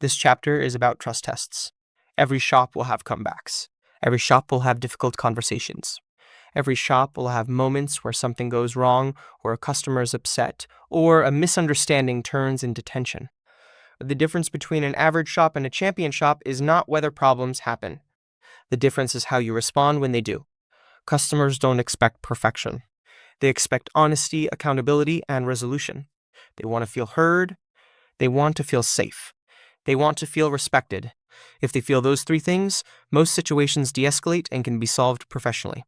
This chapter is about trust tests. Every shop will have comebacks. Every shop will have difficult conversations. Every shop will have moments where something goes wrong, or a customer is upset, or a misunderstanding turns into tension. The difference between an average shop and a champion shop is not whether problems happen. The difference is how you respond when they do. Customers don't expect perfection. They expect honesty, accountability, and resolution. They want to feel heard. They want to feel safe. They want to feel respected. If they feel those three things, most situations de-escalate and can be solved professionally.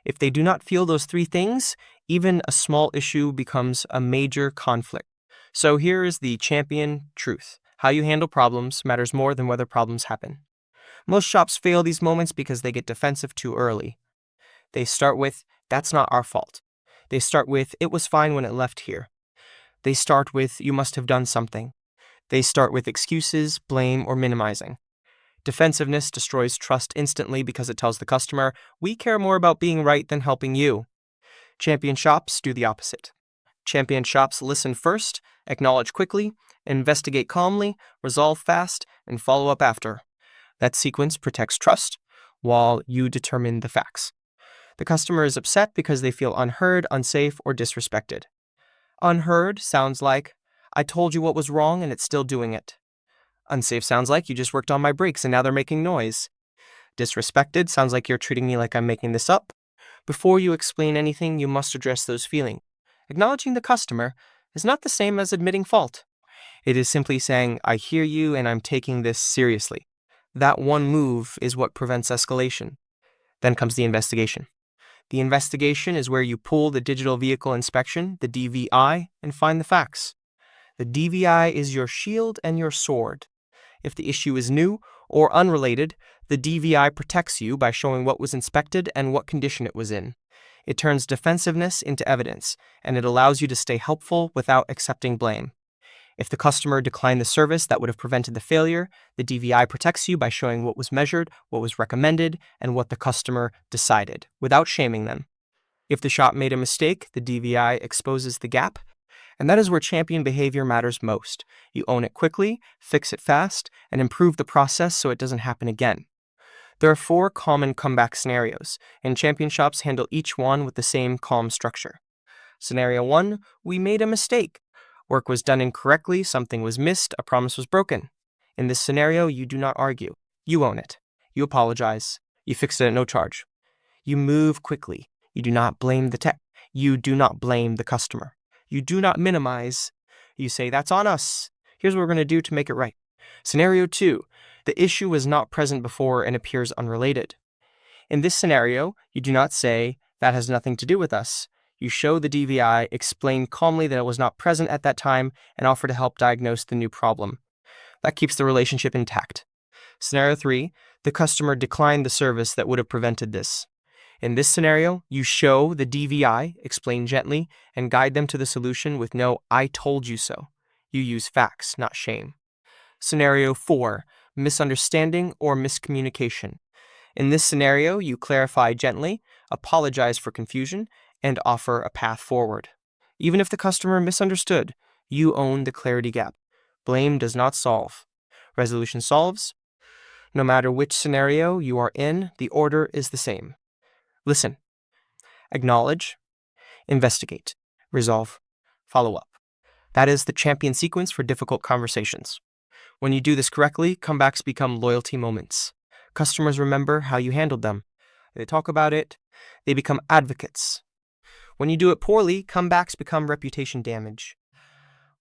If they do not feel those three things, even a small issue becomes a major conflict. So here is the champion truth. How you handle problems matters more than whether problems happen. Most shops fail these moments because they get defensive too early. They start with, "That's not our fault." They start with, "It was fine when it left here." They start with, "You must have done something." They start with excuses, blame, or minimizing. Defensiveness destroys trust instantly because it tells the customer, "We care more about being right than helping you." Champion shops do the opposite. Champion shops listen first, acknowledge quickly, investigate calmly, resolve fast, and follow up after. That sequence protects trust while you determine the facts. The customer is upset because they feel unheard, unsafe, or disrespected. Unheard sounds like, "I told you what was wrong and it's still doing it." Unsafe sounds like, "You just worked on my brakes and now they're making noise." Disrespected sounds like, "You're treating me like I'm making this up." Before you explain anything, you must address those feelings. Acknowledging the customer is not the same as admitting fault. It is simply saying, "I hear you and I'm taking this seriously." That one move is what prevents escalation. Then comes the investigation. The investigation is where you pull the digital vehicle inspection, the DVI, and find the facts. The DVI is your shield and your sword. If the issue is new or unrelated, the DVI protects you by showing what was inspected and what condition it was in. It turns defensiveness into evidence, and it allows you to stay helpful without accepting blame. If the customer declined the service that would have prevented the failure, the DVI protects you by showing what was measured, what was recommended, and what the customer decided, without shaming them. If the shop made a mistake, the DVI exposes the gap, and that is where champion behavior matters most. You own it quickly, fix it fast, and improve the process so it doesn't happen again. There are 4 common comeback scenarios, and champion shops handle each one with the same calm structure. Scenario 1, we made a mistake. Work was done incorrectly, something was missed, a promise was broken. In this scenario, you do not argue. You own it. You apologize. You fix it at no charge. You move quickly. You do not blame the tech. You do not blame the customer. You do not minimize. You say, "That's on us. Here's what we're going to do to make it right." Scenario 2, the issue was not present before and appears unrelated. In this scenario, you do not say, "That has nothing to do with us." You show the DVI, explain calmly that it was not present at that time, and offer to help diagnose the new problem. That keeps the relationship intact. Scenario 3, the customer declined the service that would have prevented this. In this scenario, you show the DVI, explain gently, and guide them to the solution with no "I told you so." You use facts, not shame. Scenario 4, misunderstanding or miscommunication. In this scenario, you clarify gently, apologize for confusion, and offer a path forward. Even if the customer misunderstood, you own the clarity gap. Blame does not solve. Resolution solves. No matter which scenario you are in, the order is the same. Listen, acknowledge, investigate, resolve, follow up. That is the champion sequence for difficult conversations. When you do this correctly, comebacks become loyalty moments. Customers remember how you handled them. They talk about it. They become advocates. When you do it poorly, comebacks become reputation damage.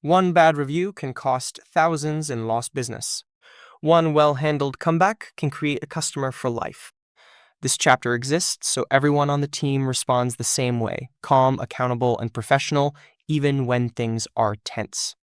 One bad review can cost thousands in lost business. One well-handled comeback can create a customer for life. This chapter exists so everyone on the team responds the same way, calm, accountable, and professional, even when things are tense.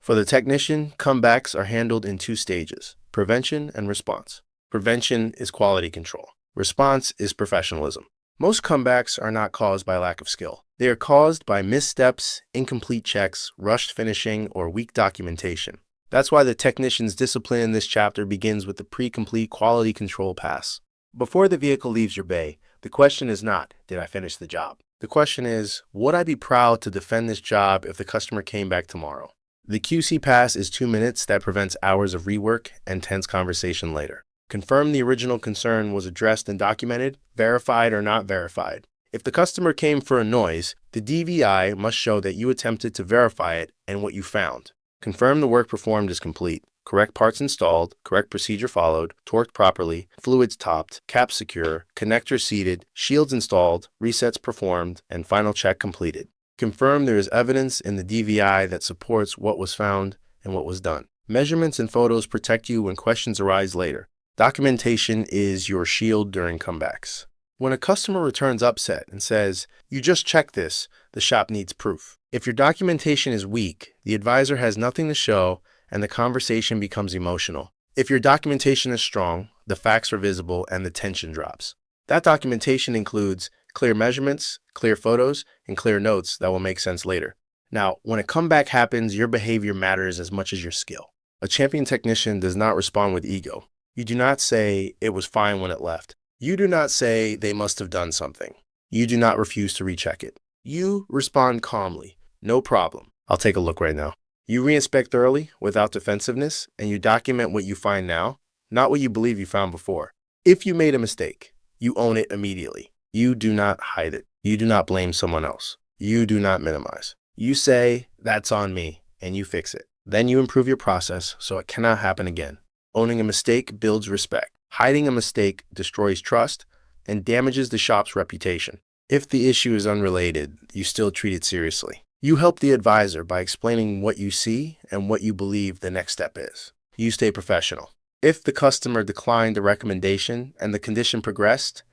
For the technician, comebacks are handled in 2 stages, prevention and response. Prevention is quality control. Response is professionalism. Most comebacks are not caused by lack of skill. They are caused by missteps, incomplete checks, rushed finishing, or weak documentation. That's why the technician's discipline in this chapter begins with the pre-complete quality control pass. Before the vehicle leaves your bay, the question is not, "Did I finish the job?" The question is, "Would I be proud to defend this job if the customer came back tomorrow?" The QC pass is 2 minutes that prevents hours of rework and tense conversation later. Confirm the original concern was addressed and documented, verified or not verified. If the customer came for a noise, the DVI must show that you attempted to verify it and what you found. Confirm the work performed is complete. Correct parts installed, correct procedure followed, torqued properly, fluids topped, cap secure, connector seated, shields installed, resets performed, and final check completed. Confirm there is evidence in the DVI that supports what was found and what was done. Measurements and photos protect you when questions arise later. Documentation is your shield during comebacks. When a customer returns upset and says, "You just checked this," the shop needs proof. If your documentation is weak, the advisor has nothing to show and the conversation becomes emotional. If your documentation is strong, the facts are visible and the tension drops. That documentation includes clear measurements, clear photos, and clear notes that will make sense later. Now, when a comeback happens, your behavior matters as much as your skill. A champion technician does not respond with ego. You do not say, "It was fine when it left." You do not say, "They must have done something." You do not refuse to recheck it. You respond calmly. "No problem. I'll take a look right now." You reinspect thoroughly, without defensiveness, and you document what you find now, not what you believe you found before. If you made a mistake, you own it immediately. You do not hide it. You do not blame someone else. You do not minimize. You say, "That's on me," and you fix it. Then you improve your process so it cannot happen again. Owning a mistake builds respect. Hiding a mistake destroys trust and damages the shop's reputation. If the issue is unrelated, you still treat it seriously. You help the advisor by explaining what you see and what you believe the next step is. You stay professional. If the customer declined a recommendation and the condition progressed,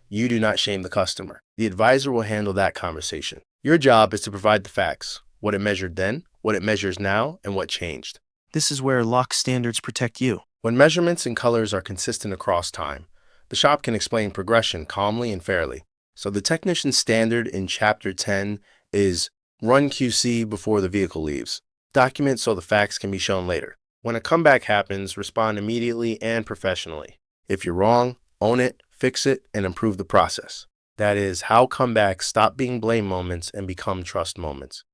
you do not shame the customer. The advisor will handle that conversation. Your job is to provide the facts, what it measured then, what it measures now, and what changed. This is where lock standards protect you. When measurements and colors are consistent across time, the shop can explain progression calmly and fairly. So the technician standard in Chapter 10 is run QC before the vehicle leaves. Document so the facts can be shown later. When a comeback happens, respond immediately and professionally. If you're wrong, own it, fix it, and improve the process. That is how comebacks stop being blame moments and become trust moments.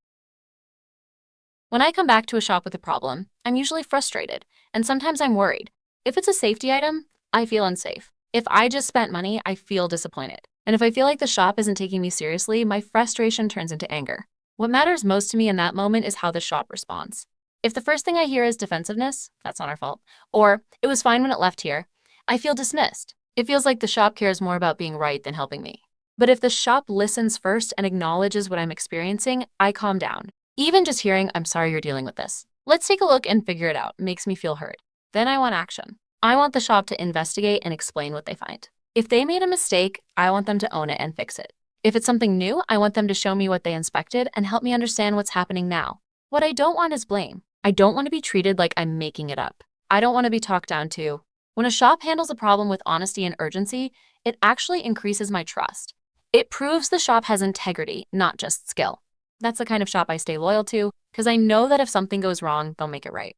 When I come back to a shop with a problem, I'm usually frustrated, and sometimes I'm worried. If it's a safety item, I feel unsafe. If I just spent money, I feel disappointed. And if I feel like the shop isn't taking me seriously, my frustration turns into anger. What matters most to me in that moment is how the shop responds. If the first thing I hear is defensiveness, that's not our fault, or "It was fine when it left here," I feel dismissed. It feels like the shop cares more about being right than helping me. But if the shop listens first and acknowledges what I'm experiencing, I calm down. Even just hearing, "I'm sorry you're dealing with this. Let's take a look and figure it out," makes me feel heard. Then I want action. I want the shop to investigate and explain what they find. If they made a mistake, I want them to own it and fix it. If it's something new, I want them to show me what they inspected and help me understand what's happening now. What I don't want is blame. I don't want to be treated like I'm making it up. I don't want to be talked down to. When a shop handles a problem with honesty and urgency, it actually increases my trust. It proves the shop has integrity, not just skill. That's the kind of shop I stay loyal to, because I know that if something goes wrong, they'll make it right.